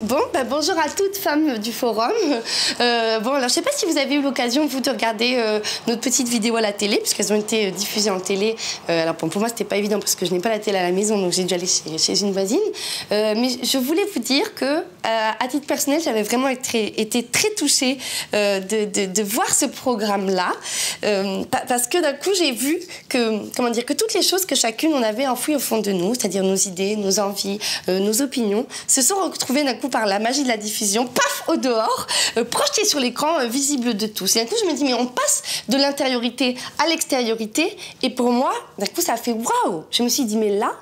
Bon, bonjour à toutes femmes du forum. Alors je sais pas si vous avez eu l'occasion, vous, de regarder notre petite vidéo à la télé, puisqu'elles ont été diffusées en télé. Alors pour moi, c'était pas évident parce que je n'ai pas la télé à la maison, donc j'ai dû aller chez une voisine. Mais je voulais vous dire que, à titre personnel, j'avais vraiment été très touchée de voir ce programme-là, parce que d'un coup, j'ai vu que toutes les choses que chacune on avait enfouies au fond de nous, c'est-à-dire nos idées, nos envies, nos opinions, se sont retrouvées d'un coup par la magie de la diffusion, paf, au dehors, projeté sur l'écran, visible de tous. Et d'un coup, je me dis, mais on passe de l'intériorité à l'extériorité. Et pour moi, d'un coup, ça a fait waouh. Je me suis dit, mais là,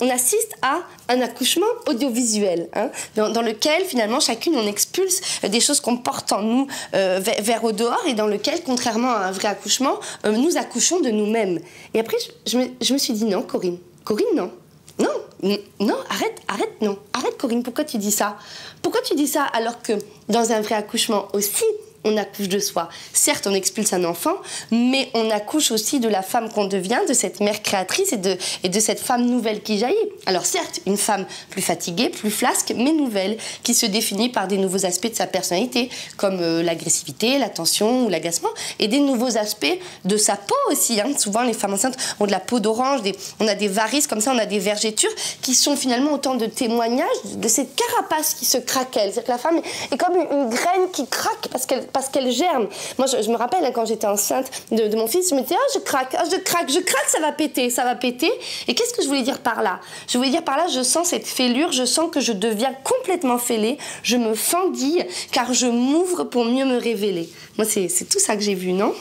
on assiste à un accouchement audiovisuel, hein, dans lequel, finalement, chacune, on expulse des choses qu'on porte en nous vers au dehors, et dans lequel, contrairement à un vrai accouchement, nous accouchons de nous-mêmes. Et après, je me suis dit, non, Corinne, non. Non, arrête Corinne, pourquoi tu dis ça? Pourquoi tu dis ça alors que dans un vrai accouchement aussi, on accouche de soi? Certes, on expulse un enfant, mais on accouche aussi de la femme qu'on devient, de cette mère créatrice et de cette femme nouvelle qui jaillit. Alors certes, une femme plus fatiguée, plus flasque, mais nouvelle, qui se définit par des nouveaux aspects de sa personnalité, comme l'agressivité, la tension ou l'agacement, et des nouveaux aspects de sa peau aussi. Hein. Souvent, les femmes enceintes ont de la peau d'orange, on a des varices comme ça, on a des vergetures, qui sont finalement autant de témoignages de cette carapace qui se craquelle. C'est-à-dire que la femme est comme une graine qui craque parce qu'elle germe. Moi, je me rappelle, hein, quand j'étais enceinte de mon fils, je me disais, je craque, ça va péter. Et qu'est-ce que je voulais dire par là? Je voulais dire par là, je sens cette fêlure, je sens que je deviens complètement fêlée, je me fendille, car je m'ouvre pour mieux me révéler. Moi, c'est tout ça que j'ai vu, non?